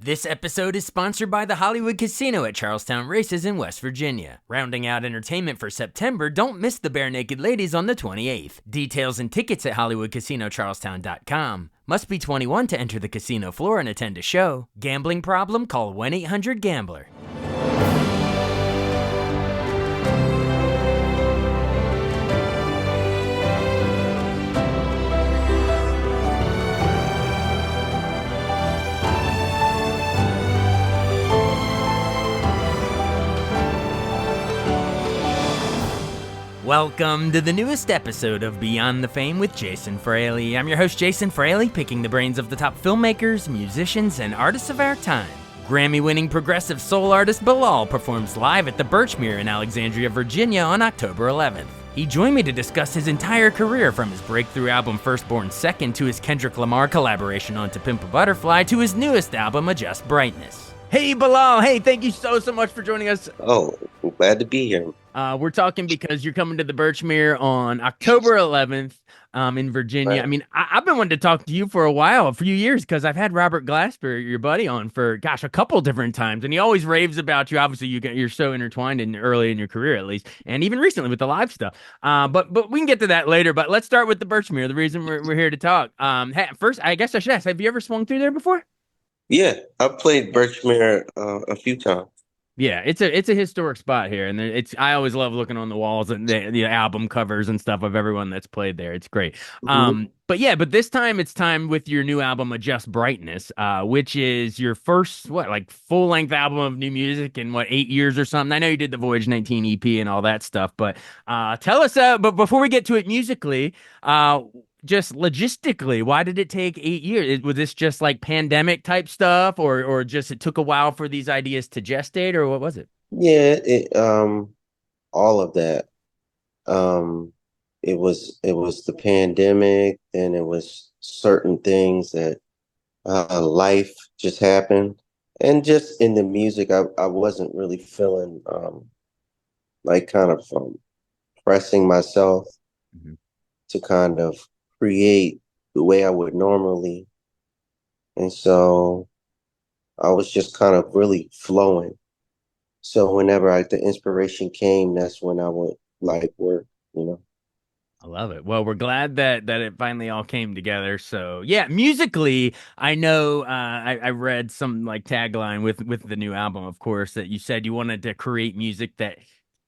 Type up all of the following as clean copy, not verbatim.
This episode is sponsored by the Hollywood Casino at Charlestown Races in West Virginia. Rounding out entertainment for September, don't miss the Bare Naked Ladies on the 28th. Details and tickets at HollywoodCasinoCharlestown.com. Must be 21 to enter the casino floor and attend a show. Gambling problem? Call 1-800-GAMBLER. Welcome to the newest episode of Beyond the Fame with Jason Fraley. I'm your host, Jason Fraley, picking the brains of the top filmmakers, musicians, and artists of our time. Grammy-winning progressive soul artist Bilal performs live at the Birchmere in Alexandria, Virginia on October 11th. He joined me to discuss his entire career, from his breakthrough album Firstborn Second to his Kendrick Lamar collaboration on To Pimp a Butterfly to his newest album, Adjust Brightness. Hey, Bilal. Hey, thank you so much for joining us. Oh, I'm glad to be here. We're talking because you're coming to the Birchmere on October 11th in Virginia. Right. I mean, I've been wanting to talk to you for a few years, because I've had Robert Glasper, your buddy, on for, a couple different times, and he always raves about you. Obviously, you're so intertwined early in your career, at least, and even recently with the live stuff. But we can get to that later. But let's start with the Birchmere, the reason we're here to talk. Hey, first, I guess I should ask, have you ever swung through there before? Yeah, I've played Birchmere a few times. Yeah, it's a historic spot here, and I always love looking on the walls and the album covers and stuff of everyone that's played there. It's great. Mhm. But this time it's time with your new album, Adjust Brightness, which is your first full length album of new music in 8 years or something. I know you did the Voyage 19 EP and all that stuff, but tell us. But before we get to it musically, just logistically, why did it take 8 years? Was this just like pandemic type stuff, or just it took a while for these ideas to gestate, or what was it? Yeah, all of that. Um, it was the pandemic, then it was certain things that life just happened, and just in the music, I wasn't really feeling like kind of pressing myself Mhm. to kind of create the way I would normally, and so I was just kind of really flowing. So whenever the inspiration came, that's when I would like work. I love it. Well, we're glad that it finally all came together. So yeah, musically, I know I read some like tagline with the new album, of course, that you said you wanted to create music that,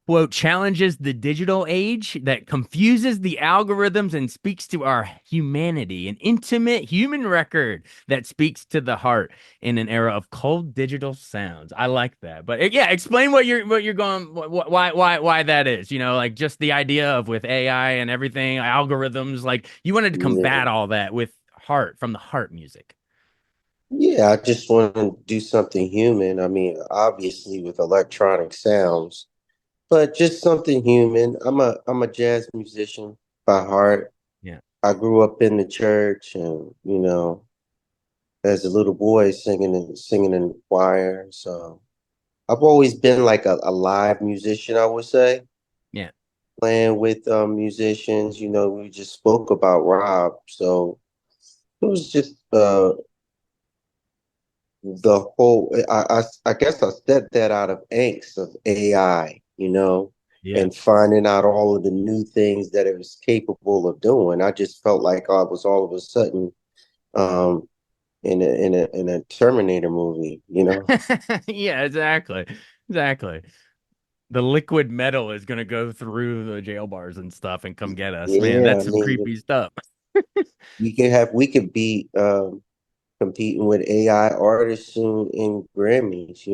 quote, challenges the digital age, that confuses the algorithms and speaks to our humanity, an intimate human record that speaks to the heart in an era of cold digital sounds. I like that. But yeah, explain what you're going, why that is. Like just the idea of, with AI and everything, algorithms. Like, you wanted to Yeah. combat all that with heart, from the heart music. Yeah, I just want to do something human. I mean, obviously with electronic sounds, but just something human. I'm a jazz musician by heart. Yeah. I grew up in the church and, as a little boy singing in the choir. So I've always been like a live musician, I would say. Yeah. Playing with musicians, we just spoke about Rob. So it was just the whole, I guess I said that out of angst of AI, Yeah. and finding out all of the new things that it was capable of doing. I just felt like I was all of a sudden um in a Terminator movie. Yeah, exactly. Exactly. The liquid metal is gonna go through the jail bars and stuff and come get us. Man, Yeah, I that's some mean, creepy stuff. we could be competing with AI artists soon in Grammys,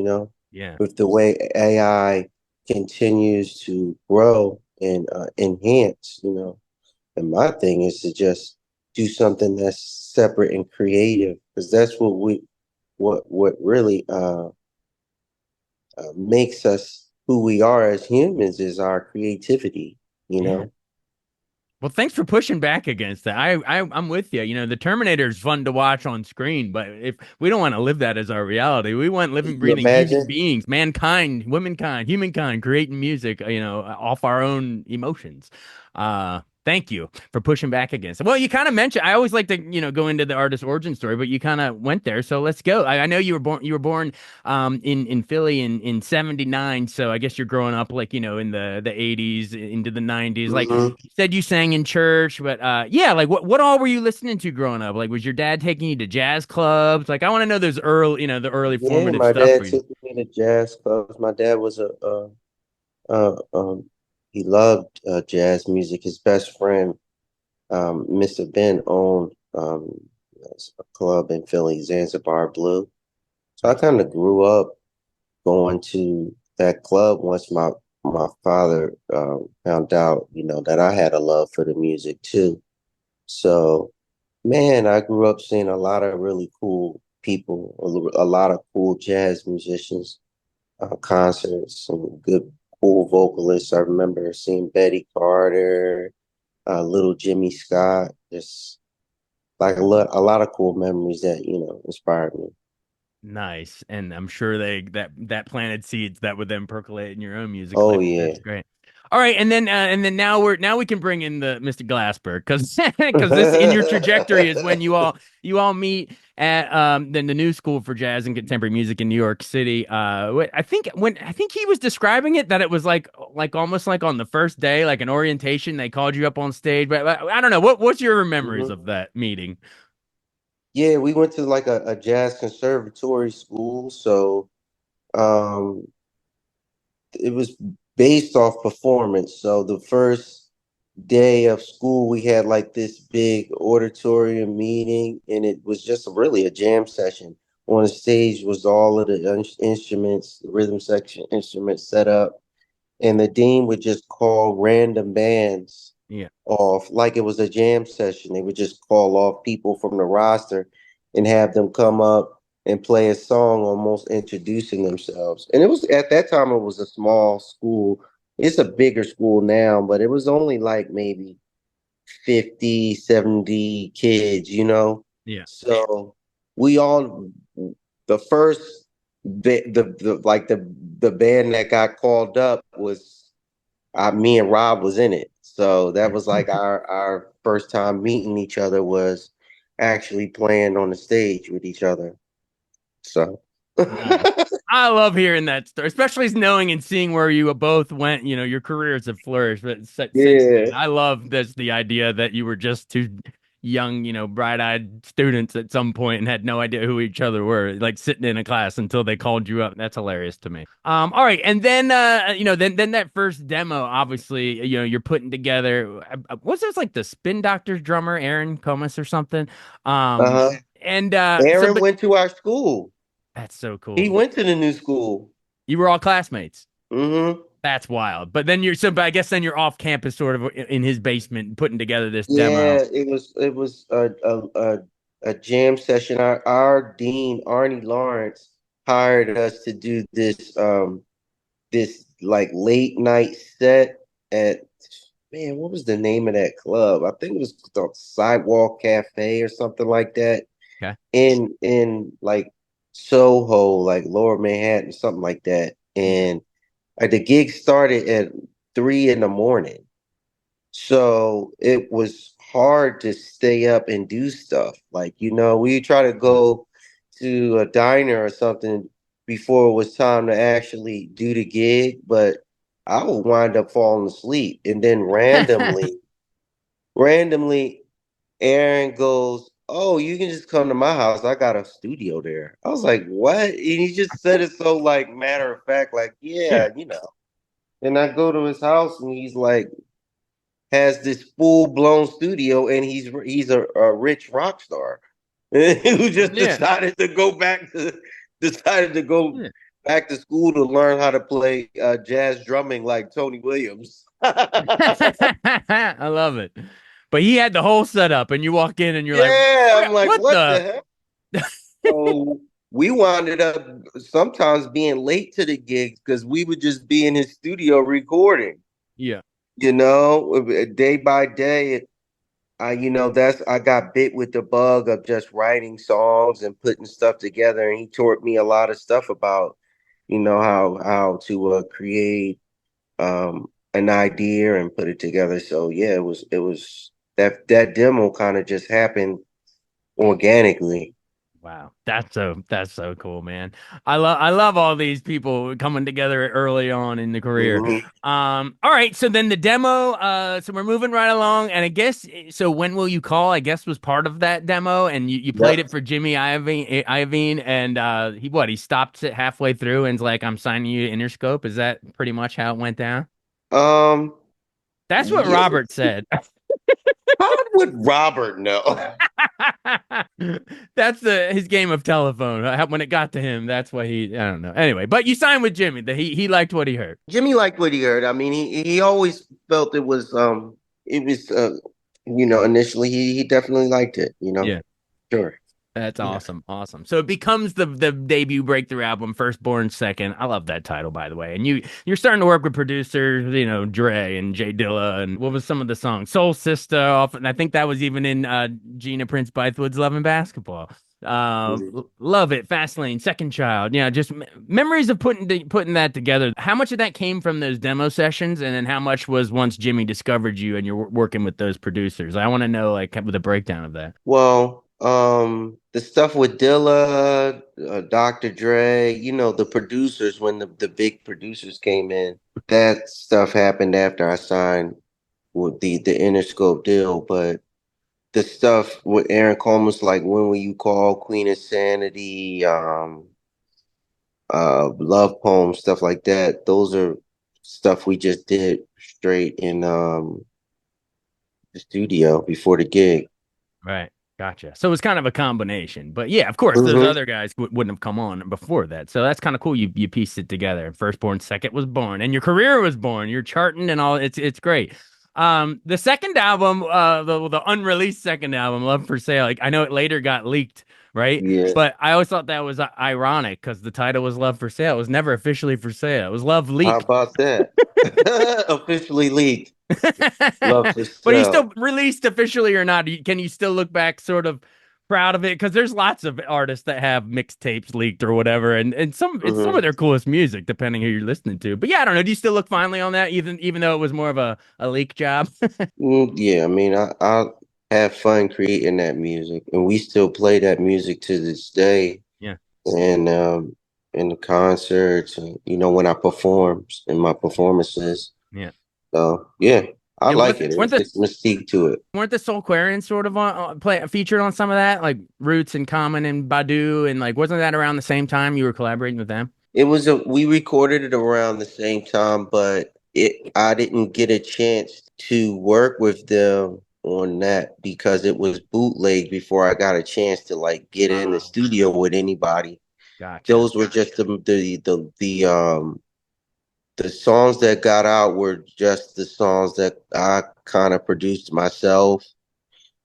Yeah. with the way AI continues to grow and enhance. And my thing is to just do something that's separate and creative, because that's what really makes us who we are as humans is our creativity, you Yeah. know? Well, thanks for pushing back against that. I'm with you. The Terminator is fun to watch on screen, but if we don't want to live that as our reality, we want living, You breathing human imagine? beings, mankind, womankind, humankind, creating music, off our own emotions. Thank you for pushing back against it. Well, you kind of mentioned, I always like to, go into the artist origin story, but you kind of went there. So let's go. I know you were born in Philly in 79. So I guess you're growing up like, in the 80s into the 90s. Like Hmm. you said you sang in church, but yeah, like what all were you listening to growing up? Like was your dad taking you to jazz clubs? Like I want to know those early, the early Yeah, formative my stuff dad for you. took me to jazz clubs. My dad was uh, um, he loved jazz music. His best friend, Mr. Ben, owned a club in Philly, Zanzibar Blue. So I Nice. kind of grew up going to that club once my father found out, that I had a love for the music too. So, man, I grew up seeing a lot of really cool people, a lot of cool jazz musicians, concerts, some good, cool vocalists. I remember seeing Betty Carter, little Jimmy Scott, just like a lot of cool memories that, inspired me. Nice. And I'm sure that planted seeds that would then percolate in your own music Oh life. yeah. That's great. All right, and then now we can bring in the Mr. Glasper because because this in your trajectory is when you all meet at the new school for jazz and contemporary music in New York City. I think he was describing it that it was like almost like on the first day, like an orientation, they called you up on stage. But I don't know what's your memories Mhm. of that meeting? Yeah, we went to like a jazz conservatory school, so um it was based off performance. So the first day of school, we had like this big auditorium meeting, and it was just really a jam session. On the stage was all of the instruments, the rhythm section instruments set up, and the dean would just call random bands Yeah. off like it was a jam session. They would just call off people from the roster and have them come up and play a song, almost introducing themselves. And it was at that time, it was a small school. It's a bigger school now, but it was only like maybe 50, 70 kids, you know? Yeah. So we all, the first, the like the band that got called up was me and Rob was in it. So that was like our first time meeting each other was actually playing on the stage with each other. So Nice. I love hearing that story, especially knowing and seeing where you both went. Your careers have flourished, but since then, yeah. I love this the idea that you were just two young, bright-eyed students at some point and had no idea who each other were, like sitting in a class until they called you up. That's hilarious to me. All right, and then then that first demo, obviously, you're putting together. What's this like the Spin Doctors drummer, Aaron Comas or something? Uh-huh. And so, Aaron but went to our school. that's so He cool. went to the new school. You were all classmates. Hmm. That's wild. But then but I guess then you're off campus, sort of in his basement, putting together this demo. Yeah, it was a jam session. Our dean, Arnie Lawrence, hired us to do this like late night set at, man, what was the name of that club? I think it was called Sidewalk Cafe or something like that Okay. in like Soho, like Lower Manhattan, something like that. Yeah. And the gig started at 3 in the morning. So it was hard to stay up and do stuff. Like, we try to Yeah. go to a diner or something before it was time to actually do the gig, but I would wind up falling asleep. And then randomly, Aaron goes, "Oh, you can just come to my house. I got a studio there." I was like, "What?" And he just said it so like matter of fact, like, Yeah. yeah. And I go to his house and he's like, has this full blown studio, and he's a rich rock star who just Yeah. decided to go Yeah. back to school to learn how to play jazz drumming like Tony Williams. I love it. But he had the whole setup, and you walk in, and you're like, Yeah, I'm like, what what the the? heck? So we wound up sometimes being late to the gigs because we would just be in his studio recording. Yeah. Day by day, I got bit with the bug of just writing songs and putting stuff together, and he taught me a lot of stuff about, how to create an idea and put it together. So yeah, it was that demo kind of just happened organically. Wow, that's so cool, man. I love all these people coming together early on in the career. Hmm. All right, so then the demo, so we're moving right along, and I guess so. When will you call? I guess was part of that demo, and you played Yep. it for Jimmy Iovine, and he stopped it halfway through and's like, "I'm signing you to Interscope." Is that pretty much how it went down? Um, That's what yeah, Robert said. how would Robert know? That's his game of telephone. When it got to him, that's what I don't know. Anyway, but you signed with Jimmy. He liked what he heard. Jimmy liked what he heard. I mean, he always felt it was initially he definitely liked it, Yeah. Sure. That's Yeah. awesome. Awesome. So it becomes the debut breakthrough album, Firstborn Second. I love that title, by the way. And you're starting to work with producers, Dre and Jay Dilla, and what was some of the songs? Soul Sister off, and I think that was even in Gina Prince Bythewood's Love and Basketball. Mhm. Love it. Fastlane, Second Child. Yeah, just memories of putting that together. How much of that came from those demo sessions, and then how much was once Jimmy discovered you and you're working with those producers? I want to know like the breakdown of that. Well, the stuff with Dilla, Dr. Dre, the producers when the big producers came in, that stuff happened after I signed with the Interscope deal, but the stuff with Aaron Coleman's like When Will You Call, Queen of Sanity, love poems, stuff like that. Those are stuff we just did straight in the studio before the gig. Right. Gotcha. So it's kind of a combination. But yeah, of course, those Hmm. other guys wouldn't have come on before that. So that's kind of cool. You pieced it together. Firstborn Second was born, and your career was born. You're charting and all. It's great. The second album, the unreleased second album, Love for Sale. Like I know it later got leaked, right? Yeah. But I always thought that was ironic because the title was Love for Sale. It was never officially for sale. It was Love How Leaked. about that? Officially leaked. Love to But he's still sell. released officially or not? Can you still look back sort of proud of it? Because there's lots of artists that have mixtapes leaked or whatever, and some of Hmm. their coolest music, depending who you're listening to. But yeah, I don't know. Do you still look fondly on that, even though it was more of a leak job? Yeah, I mean, I have fun creating that music, and we still play that music to this day. Yeah, And in the concerts, and when I perform in my performances. yeah, So yeah, I yeah. like it. Weren't the It's mystique to it. weren't the Soulquarians sort of on play featured on some of that, like Roots and Common and Badu, and like wasn't that around the same time you were collaborating with them? We recorded it around the same time, but I didn't get a chance to work with them on that because it was bootleg before I got a chance to like get in the Oh, studio with anybody. gotcha. Those were just the songs that got out were just the songs that I kind of produced myself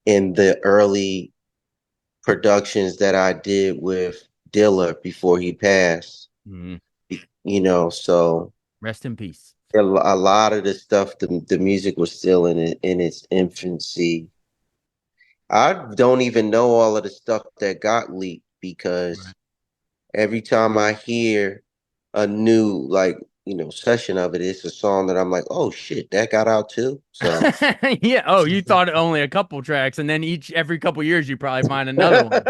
in the early productions that I did with Dilla before he passed. Mhm. So Rest in peace. a lot of the stuff, the music was still in its infancy. I don't even know all of the stuff that got leaked because every time I hear a new session of it, it's a song that I'm like, oh shit, that got out too. So Yeah. Oh, you thought only a couple tracks, and then every couple years you probably find another one.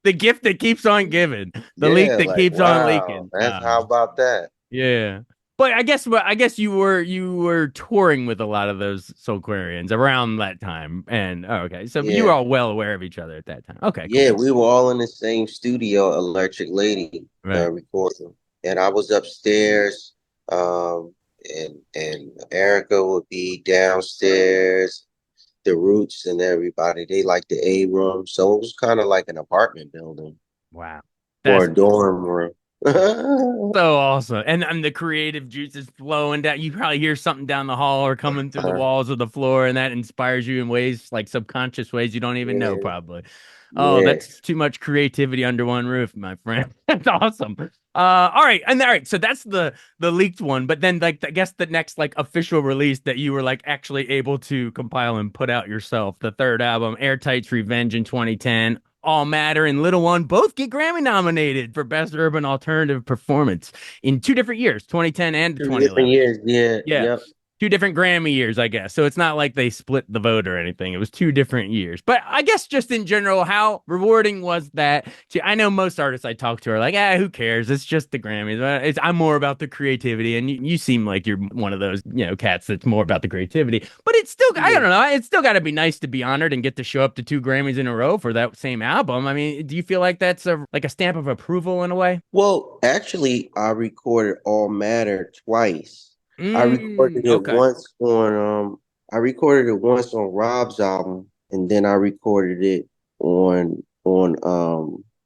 The gift that keeps on giving, the leak yeah, that like keeps on wow, leaking. that's how about that? Yeah. But I guess you were touring with a lot of those Soulquarians around that time, and okay, so you were Yeah. all well aware of each other at that time. Okay, cool. Yeah, we were all in the same studio, Electric Lady, Right. recording, and I was upstairs, and Erica would be downstairs. The Roots and everybody, they like the A room, so it was kind of like an apartment building Wow. or That's a dorm room. so awesome. And the creative juices flowing down. You probably hear something down the hall or coming through the walls of the floor, and that inspires you in ways like subconscious ways you don't even know, Yeah, probably. Oh, yeah. that's too much creativity under one roof, my friend. That's awesome. All right. So that's the leaked one, but then like I guess the next like official release that you were like actually able to compile and put out yourself, the third album, Airtight's Revenge in 2010. All Matter and Little One both get Grammy nominated for Best Urban Alternative Performance in two different years, 2010 and 2 different 2011. years. Yeah. Yeah. Yep. Two different Grammy years, I guess. So it's not like they split the vote or anything. It was two different years. But I guess just in general, how rewarding was that? I know most artists I talk to are like, who cares? It's just the Grammys. I'm more about the creativity. And you seem like you're one of those, cats that's more about the creativity. But it's still, I Yeah. don't know, it's still got to be nice to be honored and get to show up to two Grammys in a row for that same album. I mean, do you feel like that's like a stamp of approval in a way? Well, actually, I recorded All Matter twice. I recorded it Okay. once on I recorded it once on Rob's album, and then I recorded it on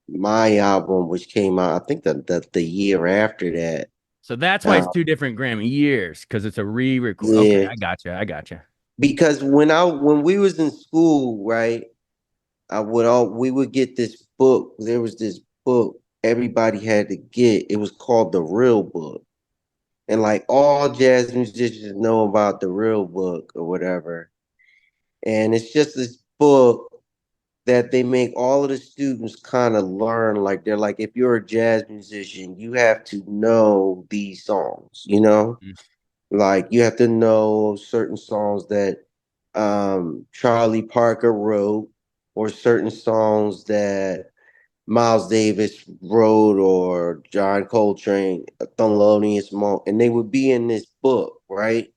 my album, which came out I think the year after that. So that's why it's Uh, two different Grammy years because it's a re-record. Okay, yeah, I gotcha. I gotcha. because when we was in school, right, we would get this book. There was this book everybody had to get. It was called The Real Book. And like all jazz musicians know about the real book or whatever. And it's just this book that they make all of the students kind of learn. Like they're like, if you're a jazz musician, you have to know these songs, you know? Mm. Like you have to know certain songs that Charlie Parker wrote, or certain songs that Miles Davis wrote, or John Coltrane, Thelonious Monk, and they would be in this book, right?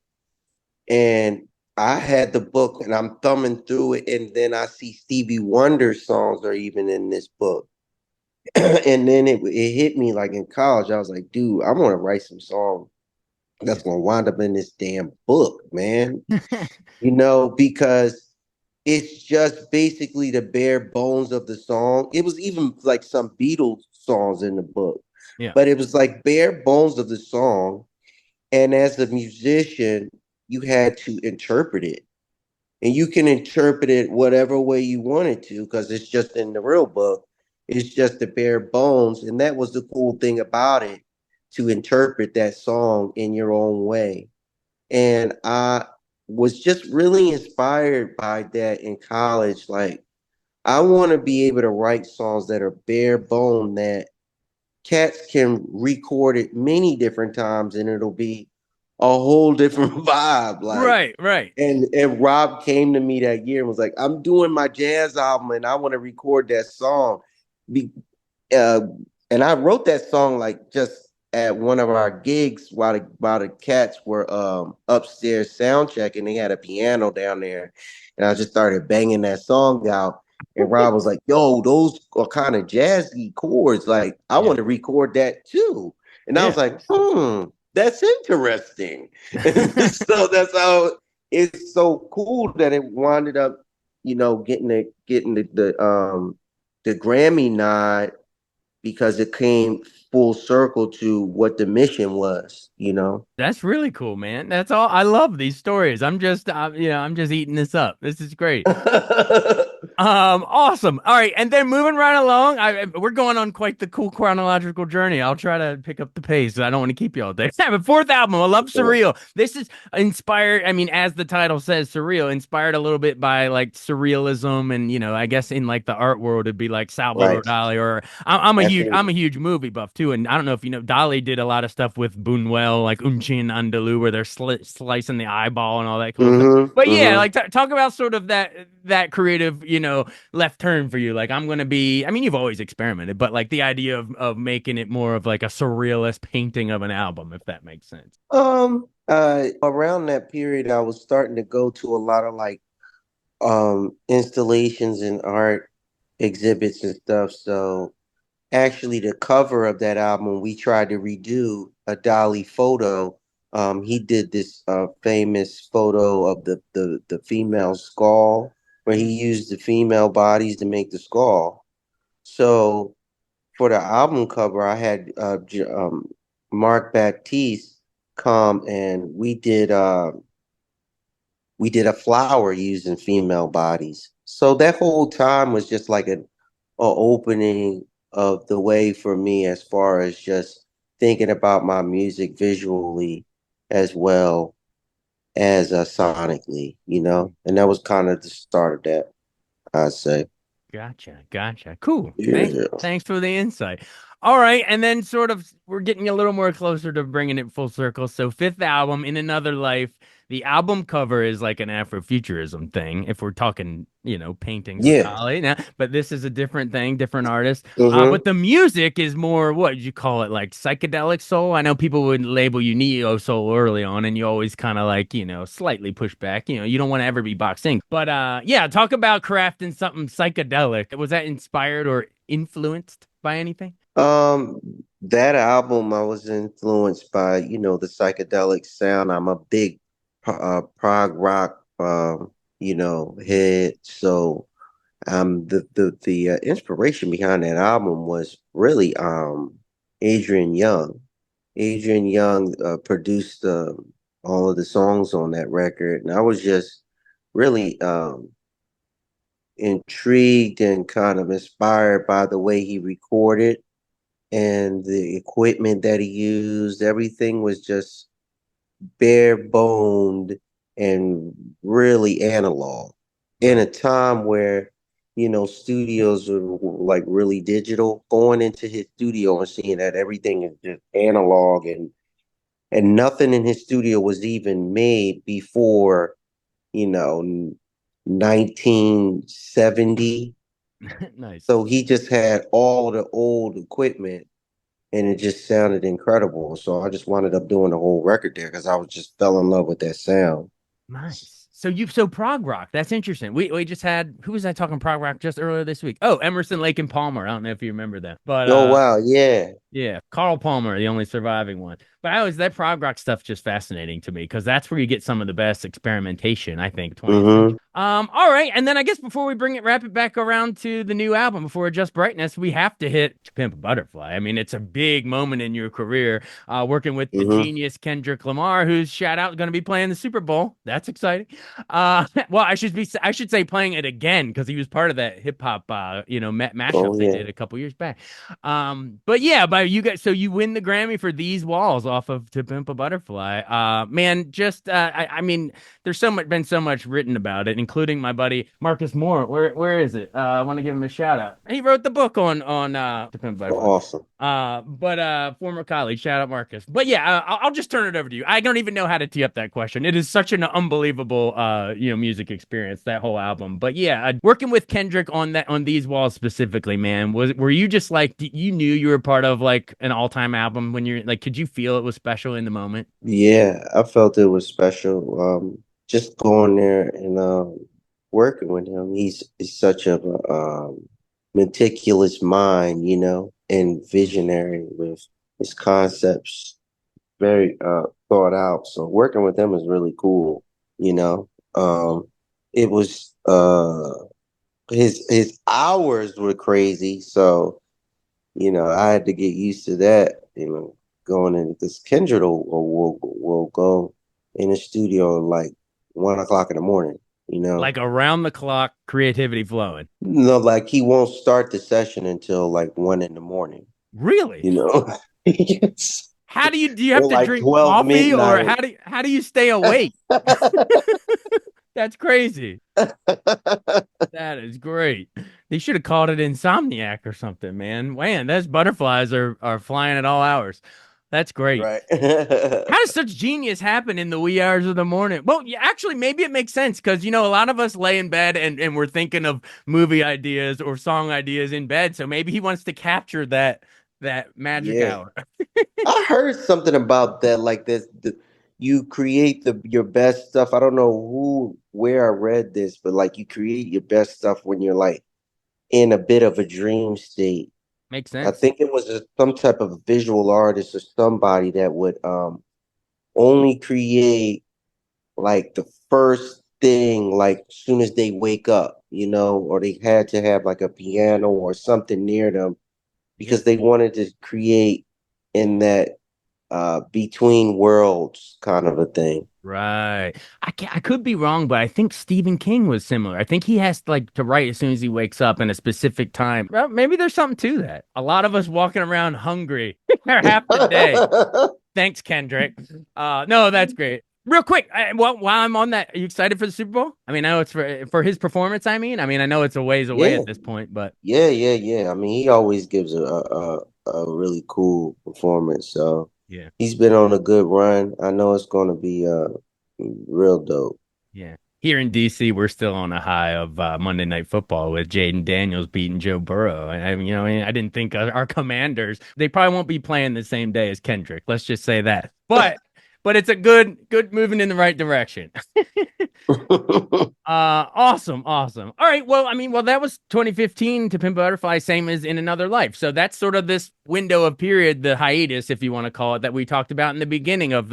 And I had the book and I'm thumbing through it, and then I see Stevie Wonder songs are even in this book. And then it hit me like in college. I was like, dude, I want to write some song that's gonna wind up in this damn book, man. Because it's just basically the bare bones of the song. It was even like some Beatles songs in the book, Yeah, but it was like bare bones of the song. And as a musician, you had to interpret it. And you can interpret it whatever way you wanted to because it's just in the real book. It's just the bare bones. And that was the cool thing about it, to interpret that song in your own way. And I was just really inspired by that in college. Like, I want to be able to write songs that are bare bone, that cats can record it many different times and it'll be a whole different vibe. Like, right, right. and Rob came to me that year and was like, I'm doing my jazz album and I want to record that song. Be, uh, and I wrote that song like just at one of our gigs while the cats were upstairs sound checking. They had a piano down there, and I just started banging that song out. And Rob was like, "Yo, those are kind of jazzy chords. Like, I Yeah, want to record that too." And I yeah. was like, that's interesting." So that's how it's so cool that it winded up, getting the Grammy nod, because it came full circle to what the mission was. That's really cool, man. That's all. I love these stories. I'm just eating this up. This is great. Awesome. All right, and then moving right along, we're going on quite the cool chronological journey. I'll try to pick up the pace. I don't want to keep you all day. But fourth album, I love Surreal. This is inspired. I mean, as the title says, surreal, inspired a little bit by like surrealism, and I guess in like the art world, it'd be like Salvador Right. Dali. Or I'm a Absolutely. huge movie buff too, and I don't know if you know, Dali did a lot of stuff with Buñuel, like Chin Andalou, where they're slicing the eyeball and all that cool stuff. But yeah, Mm-hmm. like talk about sort of that creative, left turn for you. Like I'm gonna be. I mean, you've always experimented, but like the idea of making it more of like a surrealist painting of an album, if that makes sense. Around that period, I was starting to go to a lot of like installations and art exhibits and stuff. So actually, the cover of that album, we tried to redo a Dolly photo. He did this famous photo of the female skull, where he used the female bodies to make the skull. So for the album cover, I had Mark Baptiste come, and we did a flower using female bodies. So that whole time was just like a opening of the way for me, as far as just thinking about my music visually as well as sonically. And that was kind of the start of that, I'd say. Gotcha. Cool. Yeah. Thanks for the insight. All right, and then sort of we're getting a little more closer to bringing it full circle. So fifth album, In Another Life, the album cover is like an Afrofuturism thing. If we're talking, paintings with Yeah. Kali now, but this is a different thing, different artist. But Mm-hmm. the music is more, what did you call it, like psychedelic soul? I know people would label you neo soul early on, and you always kind of like, slightly push back. You don't want to ever be boxed in. But yeah, talk about crafting something psychedelic. Was that inspired or influenced by anything? Um, that album, I was influenced by, the psychedelic sound. I'm a big prog rock, head. So, the inspiration behind that album was really Adrian Young. Adrian Young produced all of the songs on that record, and I was just really intrigued and kind of inspired by the way he recorded and the equipment that he used. Everything was just bare boned and really analog in a Right. time where studios were like really digital. Going into his studio and seeing that everything is just analog, and nothing in his studio was even made before, you know 1970. Nice. So he just had all the old equipment, and it just sounded incredible. So I just wound up doing the whole record there because I was just fell in love with that sound. Nice. So prog rock. That's interesting. We just had, who was I talking prog rock just earlier this week? Oh, Emerson, Lake and Palmer. I don't know if you remember that. But Oh wow, yeah. yeah, Carl Palmer, the only surviving one. But I always that prog rock stuff just fascinating to me because that's where you get some of the best experimentation, I think, 20th century. Mm-hmm. All right, and then I guess before we wrap it back around to the new album, before Just Brightness, we have to hit To Pimp a Butterfly. I mean, it's a big moment in your career, working with the Mm-hmm. genius Kendrick Lamar, who's shout out going to be playing the Super Bowl. That's exciting. Well, I should say playing it again because he was part of that hip hop, mashup Oh they yeah. did a couple years back. But yeah, but you guys, so you win the Grammy for These Walls off of To Pimp a Butterfly. Man, just I mean, there's been so much written about it, including my buddy Marcus Moore. Where is it? I want to give him a shout out. He wrote the book on To Pimp a Butterfly. Awesome. But former colleague, shout out Marcus. But yeah, I'll just turn it over to you. I don't even know how to tee up that question. It is such an unbelievable, music experience, that whole album. But yeah, working with Kendrick on These Walls specifically, man, were you just like you knew you were part of like an all time album when you're like, could you feel it was special in the moment? Yeah, I felt it was special. Just going there and working with him. He's such a meticulous mind, and visionary with his concepts, very thought out. So working with him is really cool, you know. It was his hours were crazy, so I had to get used to that, going in because Kendrick will go in the studio like 1 o'clock in the morning, you know. Like around the clock creativity flowing. No, like he won't start the session until like 1 in the morning, Really? you know. Yes. Do you have Or to like drink 12 coffee or midnight. how do you stay awake? That's crazy. That is great. They should have called it Insomniac or something, man. Man, those butterflies are flying at all hours. That's great. Right. How does such genius happen in the wee hours of the morning? Well, yeah, actually, maybe it makes sense because a lot of us lay in bed and we're thinking of movie ideas or song ideas in bed. So maybe he wants to capture that magic Yeah. hour. I heard something about that, like this, you create your best stuff. I don't know where I read this, but like you create your best stuff when you're like in a bit of a dream state. Makes I sense. think it was some type of visual artist or somebody that would only create like the first thing like as soon as they wake up, or they had to have like a piano or something near them Yeah. because they wanted to create in that between worlds kind of a thing. Right. I could be wrong, but I think Stephen King was similar. I think he has like to write as soon as he wakes up in a specific time. Well, maybe there's something to that. A lot of us walking around hungry half the day. Thanks, Kendrick. No, that's great. Real quick, well, while I'm on that, are you excited for the Super Bowl? I mean, I know it's for his performance. I know it's a ways away Yeah, at this point, but yeah. I mean, he always gives a really cool performance. So yeah, he's been on a good run. I know it's going to be real dope. yeah. Here in DC, we're still on a high of Monday Night Football with Jaden Daniels beating Joe Burrow. I didn't think our Commanders, they probably won't be playing the same day as Kendrick. Let's just say that. But it's a good moving in the right direction. Awesome, awesome. All right, well, that was 2015 to Pimp a Butterfly, same as In Another Life. So that's sort of this window of period, the hiatus, if you want to call it, that we talked about in the beginning of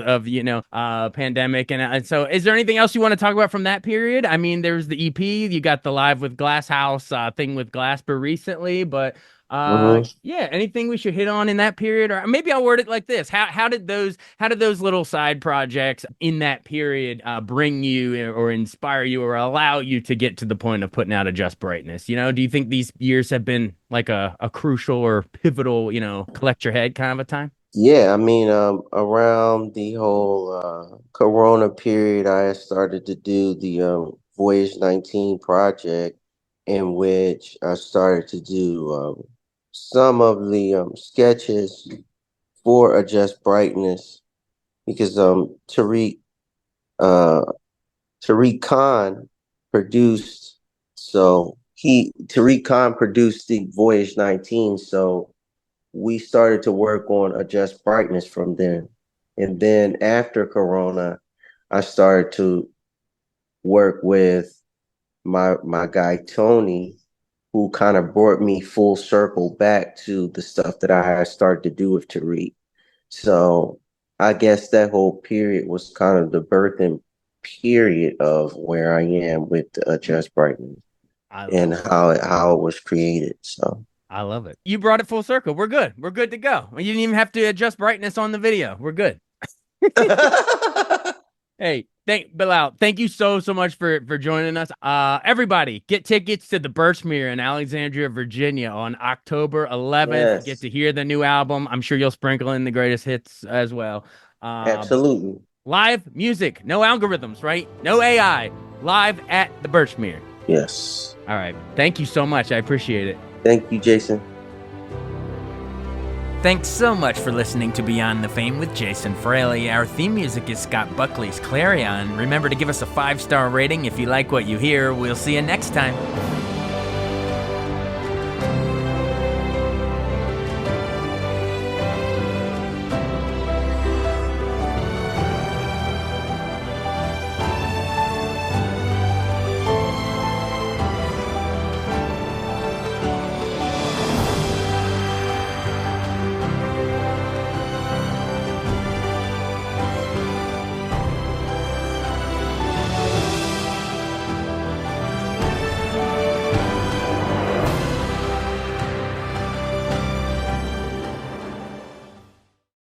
pandemic. And so, is there anything else you want to talk about from that period? I mean, there's the EP, you got the Live with Glass House thing with Glasper recently, but hmm yeah, anything we should hit on in that period, or maybe I'll word it like this: how did those little side projects in that period bring you or inspire you or allow you to get to the point of putting out a Just Brightness? Do you think these years have been like a crucial or pivotal, collect your head kind of a time? Yeah, I mean, around the whole Corona period, I started to do the Voyage 19 project, in which I started to do some of the sketches for Adjust Brightness because uh, Tariq Khan produced, Tariq Khan produced the Voyage 19, so we started to work on Adjust Brightness from then. And then after Corona, I started to work with my guy Tony, who kind of brought me full circle back to the stuff that I had started to do with Tariq. So I guess that whole period was kind of the birthing period of where I am with Adjust Brightness I and love it. how it was created. So I love it. You brought it full circle. We're good. We're good to go. You didn't even have to adjust brightness on the video. We're good. Hey, thank Bilal. Thank you so much for joining us. Everybody, get tickets to the Birchmere in Alexandria, Virginia on October 11th. Get yes, to hear the new album. I'm sure you'll sprinkle in the greatest hits as well. Uh, absolutely. Live music, no algorithms, right? No AI. Live at the Birchmere. Yes. All right. Thank you so much. I appreciate it. Thank you, Jason. Thanks so much for listening to Beyond the Fame with Jason Fraley. Our theme music is Scott Buckley's Clarion. Remember to give us a 5-star rating if you like what you hear. We'll see you next time.